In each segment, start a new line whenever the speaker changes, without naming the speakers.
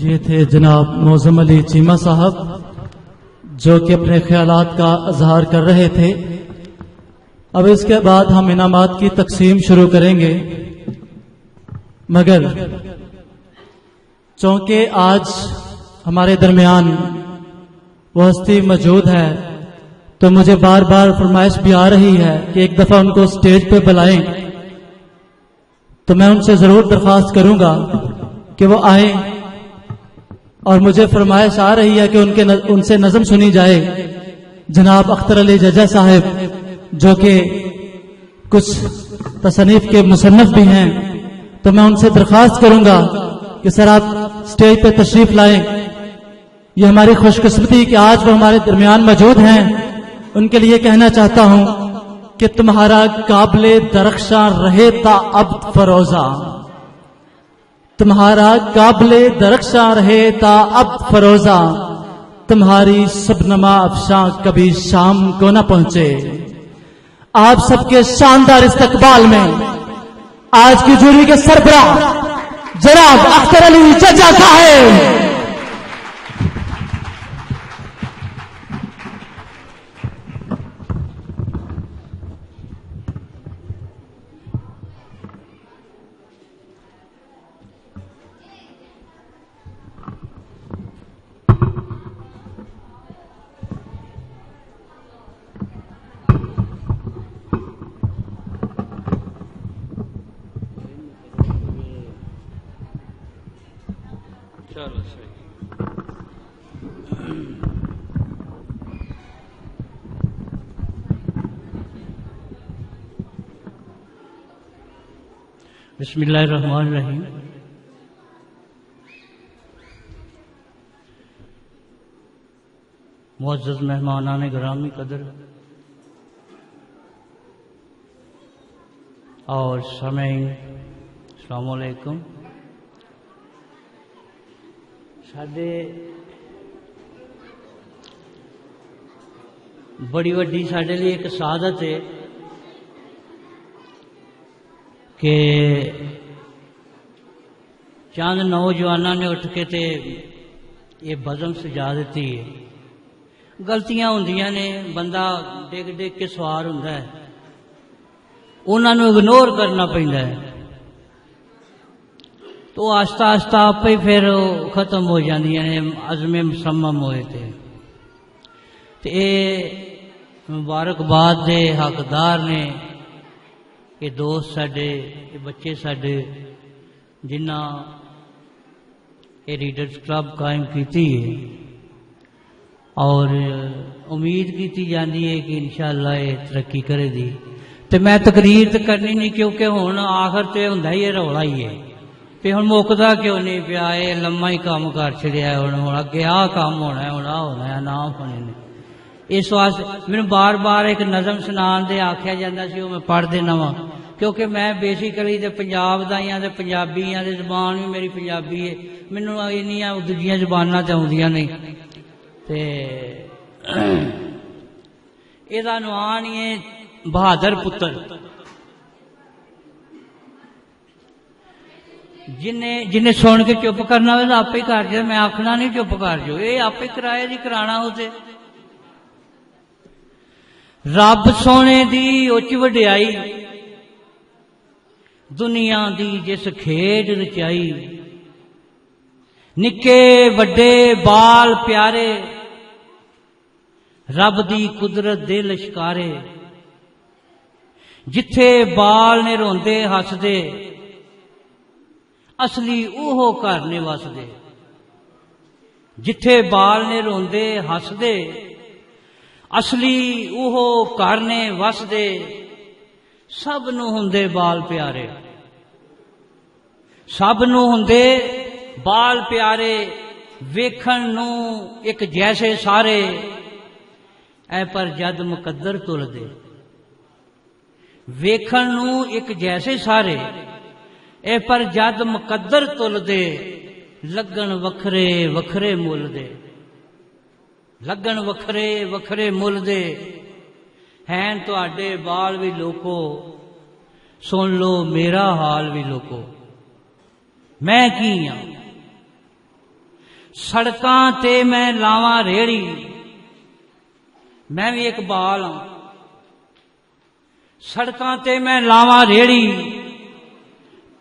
یہ تھے جناب معظم علی چیمہ صاحب جو کہ اپنے خیالات کا اظہار کر رہے تھے. اب اس کے بعد ہم انعامات کی تقسیم شروع کریں گے، مگر چونکہ آج ہمارے درمیان وہ ہستی موجود ہے تو مجھے بار بار فرمائش بھی آ رہی ہے کہ ایک دفعہ ان کو اسٹیج پہ بلائیں، تو میں ان سے ضرور درخواست کروں گا کہ وہ آئیں، اور مجھے فرمائش آ رہی ہے کہ ان سے نظم سنی جائے. جناب اختر علی ججا صاحب جو کہ کچھ تصنیف کے مصنف بھی ہیں، تو میں ان سے درخواست کروں گا کہ سر آپ اسٹیج پہ تشریف لائیں. یہ ہماری خوش قسمتی کہ آج وہ ہمارے درمیان موجود ہیں. ان کے لیے کہنا چاہتا ہوں کہ تمہارا قابل درخشاں رہے تا ابد فروزہ، تمہارا قابل درخشاں رہے تا ابد فروزہ، تمہاری شبنما افشاں کبھی شام کو نہ پہنچے. آپ سب کے شاندار استقبال میں آج کی جوری کے سربراہ جناب اختر علی ججا صاحب.
بسم اللہ الرحمن الرحیم. معزز مہمانان گرامی قدر اور سامعین، السلام علیکم. بڑی وڈی ساڈے لیے ایک سعادت ہے کہ چند نوجوانوں نے اٹھ کے تے یہ بزم سجا دیتی ہے. غلطیاں ہوندیاں نے، بندہ ڈگ ڈگ کے سوار ہوندا ہے، انہاں نوں اگنور کرنا پیندا ہے، تو آہستہ آہستہ آپ ہی پھر ختم ہو جاندیاں نے عزم مصمم ہوئے تے اے مبارکباد دے حقدار نے کہ دوست ساڈے، بچے ساڈے جنہ یہ ریڈرز کلب قائم کیتی ہے، اور امید کیتی جاندی ہے کہ انشاءاللہ یہ ترقی کرے دی. تے میں تقریر تے کرنی نہیں کیونکہ ہن آخر تے ہوندا ہی رولا ہی ہے تے ہن مکدا کیوں نہیں پیا، یہ لمما ہی کام کر چھڑیا ہے، ہن اگے آ کام ہونا ہے، ہن آ ہونا ہے، نہ ہونے نے. اس واسطے مینوں بار بار ایک نظم سنان دے آکھیا جاندا سی، وہ میں پڑھ دینا وا کیونکہ میں بیسیکلی تے پنجاب دا ہاں تے پنجابی ہاں تے زبان بھی میری پنجابی ہے، مینوں اینیاں دوجیاں زباناں تے آوندیاں نہیں. تے ਇਹਦਾ عنوان ہی ہے بہادر پتر. جنہیں سن کے چپ کرنا ہوئے تو آپ ہی کر جائے، میں آخنا نہیں چپ کر جو، یہ آپ ہی کرائے جی کرانا ہوتے. رب سونے دی اچ وڈیائی دنیا دی جس کھیڈ رچائی، نکے وڈے بال پیارے رب دی قدرت دے لشکارے، جتھے بال نے روندے ہسدے اصلی اوہو گھر نے وسدے. جتھے بال نے روندے ہسدے اصلی اوہو گھر نے وسدے. سب نو ہوندے بال پیارے، سب نو ہوندے بال پیارے، ویکھن نو ایک جیسے سارے. اے پر جد مقدر تل دے، ویکھن نو ایک جیسے سارے. اے پر جد مقدر تل دے، لگن وکھرے وکھرے مل دے. لگن وکھرے وکھرے مل دے. ہیں تواڈے بال بھی لوکو، سن لو میرا حال بھی لوکو. मैं की हाँ। सड़कां ते मैं लावां रेहड़ी, मैं भी एक बाल हाँ। सड़कां ते मैं लावां रेहड़ी,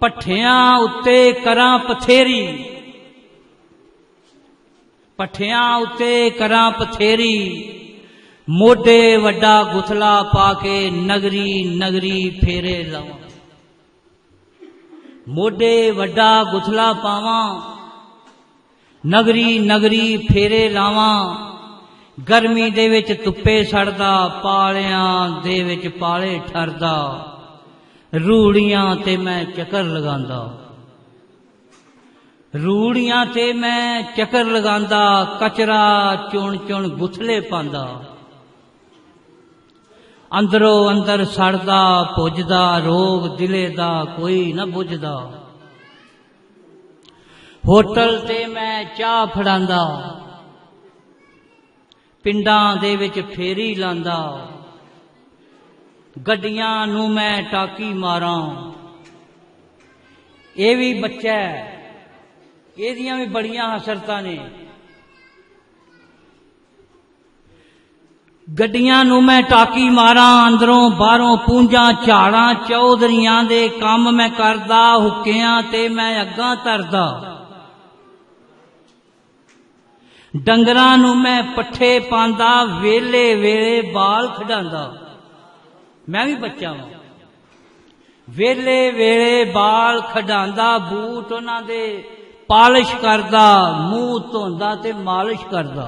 पट्ठियां उत्ते करां पथेरी, पट्ठियां उत्ते करां पथेरी, मोढे वड्डा गुथला पाके नगरी नगरी फेरे लावां। मोढे वड्डा गुथला पावां, नगरी नगरी फेरे लावां। गर्मी दे विच धुप्पे सड़दा, पालियां दे विच पाले ठरदा, रूड़ियां ते मैं चक्कर लगांदा, रूड़ियां ते मैं चक्कर लगांदा, कचरा चुन चुन गुथले पांदा। अंदरों अंदर सड़दा पुजदा, रोग दिले दा कोई न बुझदा। होटल ते मैं चाह फड़ांदा, पिंडां दे विच फेरी लांदा। गड्डियां नूं मैं टाकी मारां, ये भी बच्चा है, एदियां भी बड़ियां हसरतां ने। गड्डियां नूं मैं टाकी मारां, अंदरों बाहरों पूंजां झाड़ां। चौधरियां दे काम मैं करदा, हुक्कियां ते मैं अग्गां धरदा। डंगरां नूं मैं पट्ठे पांदा, वेले वेले बाल खडांदा। मैं भी बच्चा वां, वेले वेले बाल खडांदा। बूट उन्हां दे पालिश करदा, मूंह धोंदा ते मालिश करदा।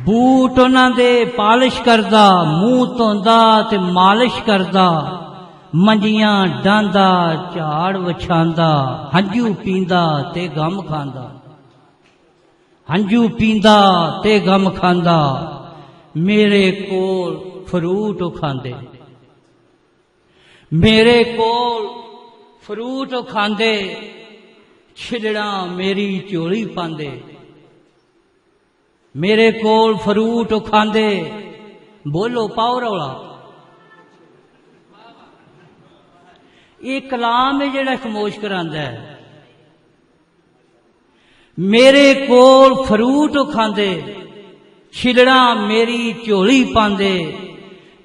बूट उन्हां दे पालिश करदा, मूंह धोंदा ते मालिश करदा। मंजियां डांदा, झाड़ वछांदा, हंझू पींदा ते गम खांदा। हंझू पींदा ते गम खांदा। मेरे कोल फ्रूट खांदे, मेरे कोल फ्रूट खांदे। छिलड़ा मेरी झोली पांदे, मेरे कोल फ्रूट खांदे। बोलो पाओ रौला। ये कलाम है जिहड़ा खमोश करांदा है। मेरे कोल फ्रूट खांदे, छिलड़ा मेरी झोली पांदे।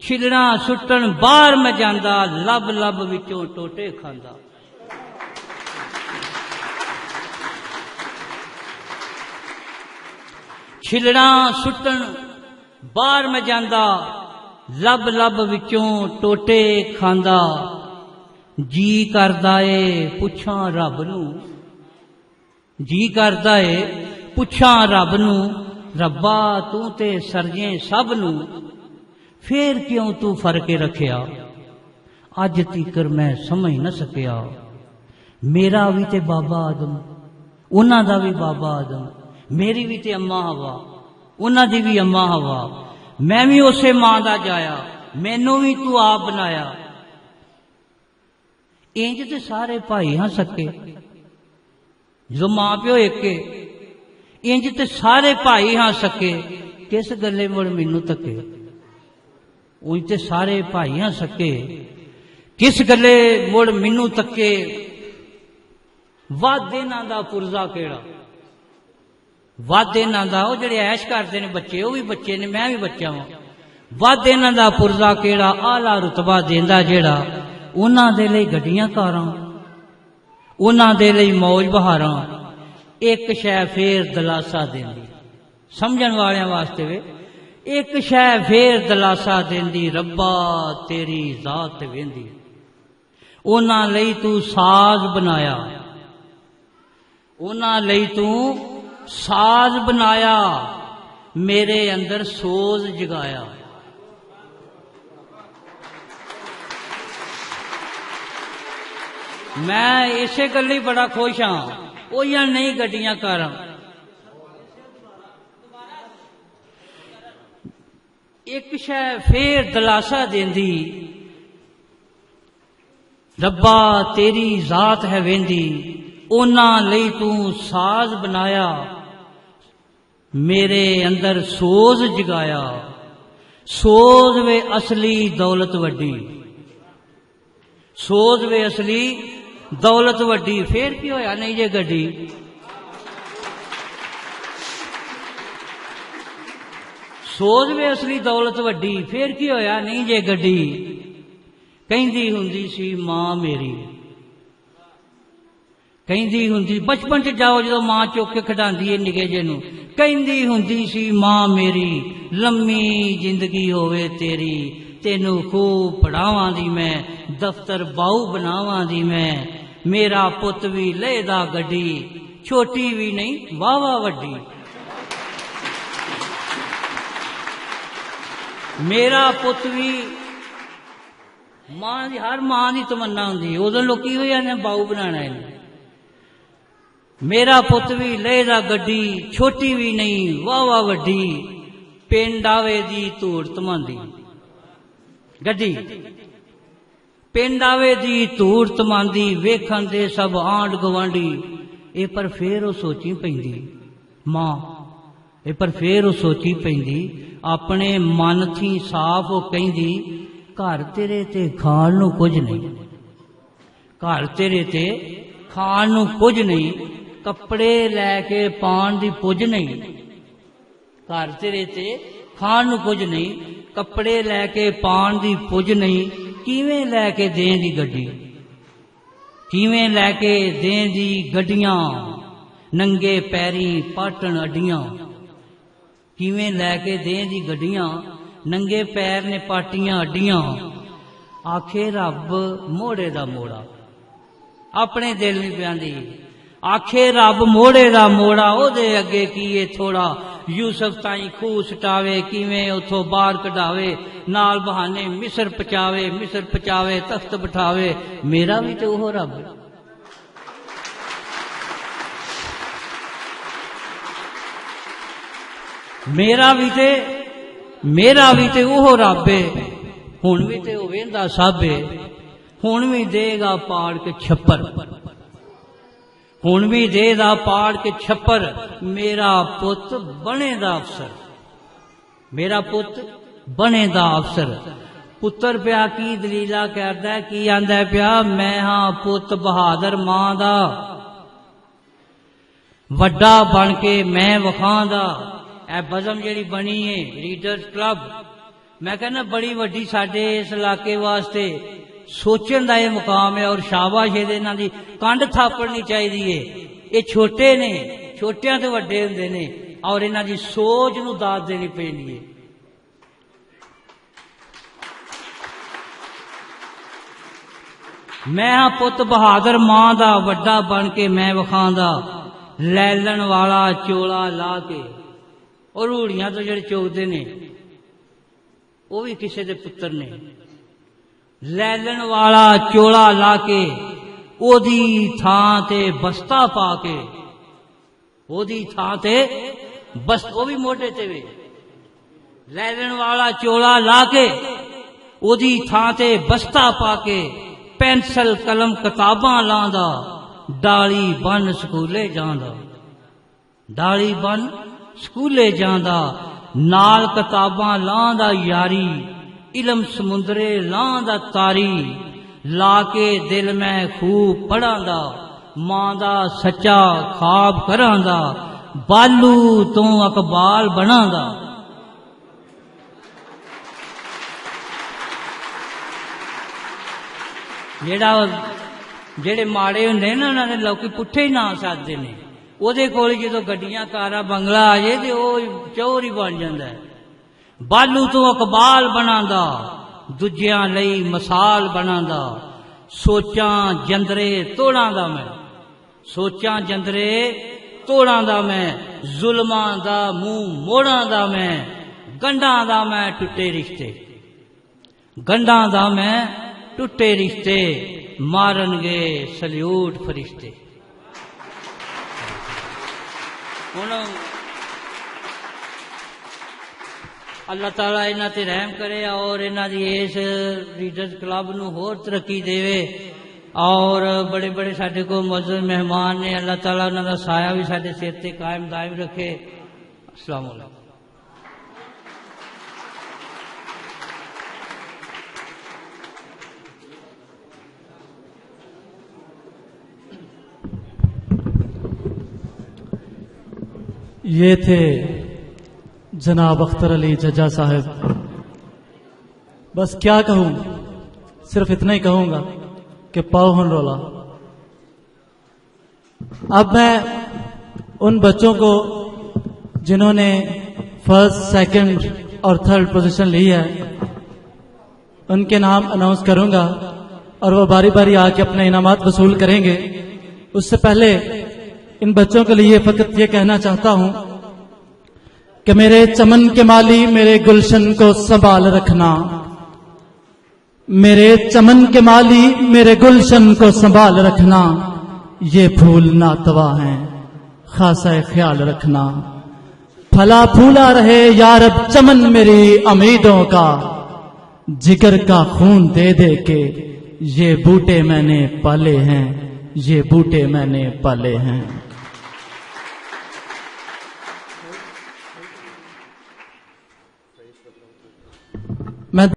छिलड़ा सुट्टन बाहर मैं जांदा, लब लब विचों टोटे खांदा। छिलड़ा सुट्टन बाहर मैं जांदा, लब लब विचों टोटे खांदा। जी करदा ए पुछां रब नूं, जी करदा ए पुछां रब नूं, रब्बा तू ते सरजे सब नूं, फेर क्यों तू फरके रखिया। अज तीकर मैं समझ न सकिया। मेरा भी ते बाबा आदम, उन्हां दा भी बाबा आदम, मेरी भी ते अम्मा हवा, उन्हां दी भी अम्मा हवा। मैं भी उसे मां दा जाया, मैनू भी तू आप बनाया। इंज ते सारे भाई हाँ सके, जो मां प्यो एक, इंज ते सारे भाई हाँ सके। किस गल्ले मुड़ मैनू तके, उंज ते सारे भाई हाँ सके। किस गल्ले मुड़ मैनू तके। वध इन्हां दा पुरजा केड़ा, वध इन्हां दा ओ जिहड़े ऐश करदे ने बच्चे, ओ भी बच्चे ने, मैं भी बच्चा वां। वध इन्हां दा पुरजा केड़ा, आला रुतबा देंदा जेड़ा। उन्हां दे लई गड्डियां कारां, उन्हां दे लई मौज बहारां। एक शै फेर दलासा देंदी, समझण वालियां वास्ते वे। एक शै फेर दलासा देंदी, रब्बा तेरी जात वेंदी। उन्हां लई तू साज बनाया, उन्हां लई तू साज बनाया। मेरे अंदर सोज जगाया। मैं इसे गल्ली बड़ा खुश हाँ। ओ या नहीं गड्डियां कारां, एक शै फेर दलासा देंदी, रब्बा तेरी जात है वेंदी। उन्हां लई तू साज बनाया, मेरे अंदर सोज जगाया। सोज वे असली दौलत वड्डी, सोज वे असली दौलत वड्डी। फिर की होया नहीं जे गड्डी, सोज वे असली दौलत वड्डी, फिर की होया नहीं जे गड्डी। कहंदी हुंदी सी मां मेरी, कहंदी हुंदी, बचपन च जाओ जो मां चुक के खिडांदी है निके जे नूं, कहंदी हुंदी सी मां मेरी, लम्मी जिंदगी होवे तेरी, तेनू खूब पढ़ावां दी मैं, दफ्तर बाऊ बनावां दी मैं, मेरा पुत भी लेदा गड्डी, छोटी भी नहीं वावा वड्डी। मेरा पुत भी, मां दी हर मां दी तमन्ना हुंदी, उदों लोकी होई जाने बाऊ बनाना है। मेरा पुत भी लेदा गड्डी, छोटी भी नहीं वावा वड्डी, पिंड आवे दी धूड़ तमांदी गड्डी, पिंड आवे दी धूड़ तमांदी, वेखण दे सब आंढ गवांढी। ए पर फिर वो सोची पैंदी मां, ए पर फिर वो सोची पैंदी, अपने मन थी साफ वो कहंदी, घर तेरे ते खाण नूं कुछ नहीं, घर तेरे ते खाण नूं कुछ नहीं, कपड़े लैके पाण दी पुज नहीं, घर तेरे ते खाण नूं कुछ नहीं, कपड़े लैके पाण दी पुज नहीं, किवें लैके दें दी गड्डी, किवें लैके दें दी गड्डियां, नंगे पैरी पाटण अड्डियां, किवें लैके दें दी गड्डियां, नंगे पैर ने पाटियां अड्डियां। आखे रब मोड़े दा मोड़ा, अपने दिल नहीं प्यांदी, आखे रब मोड़े दा मोड़ा, ओदे अगे कीए थोड़ा, यूसुफ ताई खूह सटावे, किवें उथों बाहर कढावे, नाल बहाने मिस्र पचावे, मिस्र पचावे तख्त बिठावे, मेरा भी तो ओह रब, मेरा भी ते ओह रब है, हुण भी ते ओह वेंदा सब है, हुण भी देगा पाड़ के छप्पर, हुण भी देगा पाड़ के छप्पर, मेरा पुत बनेगा अफसर, मेरा पुत बनेगा अफसर। पुत्र पिया की दलीला करदा की आंदा पिया, मैं हाँ पुत बहादुर मां दा, वड्डा बन के मैं वखांदा। ए बज़म जिहड़ी बनी है रीडर्स क्लब, मैं कहना बड़ी वड्डी साडे इस इलाके वास्ते सोचण दा यह मुकाम है, और शाबाश ये इन्हां दी कंड थापड़नी चाहिए है। ये छोटे ने, छोटियां तो वड्डे हुंदे ने, और इन्हां दी सोच नूं दाद देनी पैंदी है। मैं हाँ पुत बहादुर मां दा, वड्डा बन के मैं वखांदा, लैलन वाला चोला ला के। और रूड़ियां तो जिहड़े चोकदे ने वो भी किसी दे पुत्र ने, लैलन वाला चोला ला के, ओदी थां ते बस्ता पा के, ओदी थां ते बस, वो भी मोटे ते वे, लैलन वाला चोला ला के, ओदी थां ते बस्ता पा के, पेंसिल कलम किताबां लांदा, डाली बन स्कूले जांदा, डाली बन स्कूले जांदा, नाल किताबां लांदा यारी, इलम समुंदरे लांदा तारी, लाके दिल में खूब पढ़ांदा, मां दा सच्चा ख्वाब करांदा, बालू तो अकबाल बनांदा। जेड़े माड़े हुंदे ना, उन्हां दे लोकी पुट्ठे ही नां सददे ने, ਉਹਦੇ ਕੋਲ ਜਦੋਂ ਗੱਡੀਆਂ ਕਾਰਾਂ ਬੰਗਲਾ ਆ ਜੇ ਤੇ ਉਹ ਚੌਰ ਹੀ ਬਣ ਜਾਂਦਾ ਹੈ। ਬਾਲੂ ਤੋਂ ਇਕਬਾਲ ਬਣਾਉਂਦਾ, ਦੂਜਿਆਂ ਲਈ ਮਿਸਾਲ ਬਣਾਉਂਦਾ, ਸੋਚਾਂ ਜੰਦਰੇ ਤੋੜਾਂ ਦਾ ਮੈਂ, ਸੋਚਾਂ ਜੰਦਰੇ ਤੋੜਾਂ ਦਾ ਮੈਂ, ਜ਼ੁਲਮਾਂ ਦਾ ਮੂੰਹ ਮੋੜਾਂ ਦਾ ਮੈਂ, ਗੰਢਾਂ ਦਾ ਮੈਂ ਟੁੱਟੇ ਰਿਸ਼ਤੇ, ਗੰਢਾਂ ਦਾ ਮੈਂ ਟੁੱਟੇ ਰਿਸ਼ਤੇ, ਮਾਰਨਗੇ ਸਲੂਟ ਫਰਿਸ਼ਤੇ। ਹੁਣ अल्लाह ताला इन्हां ते रहम करे और इन्हां दी इस रीडर्स क्लब नूं होर तरक्की देवे और बड़े बड़े साडे को मुअज़्ज़ज़ मेहमान ने, अल्लाह ताला उन्हां दा साया भी साडे सिर ते कायम दायम रखे। अस्सलाम वालेकुम।
یہ تھے جناب اختر علی ججا صاحب. بس کیا کہوں، صرف اتنا ہی کہوں گا کہ پاؤ ہن رولا. اب میں ان بچوں کو جنہوں نے فرسٹ، سیکنڈ اور تھرڈ پوزیشن لی ہے ان کے نام اناؤنس کروں گا اور وہ باری باری آ کے اپنے انعامات وصول کریں گے. اس سے پہلے ان بچوں کے لیے فقط یہ کہنا چاہتا ہوں کہ میرے چمن کے مالی میرے گلشن کو سنبھال رکھنا، میرے چمن کے مالی میرے گلشن کو سنبھال رکھنا، یہ پھول ناتوا ہیں خاصا خیال رکھنا. پھلا پھولا رہے یارب چمن میری امیدوں کا، جگر کا خون دے دے کے یہ بوٹے میں نے پالے ہیں، یہ بوٹے میں نے پالے ہیں.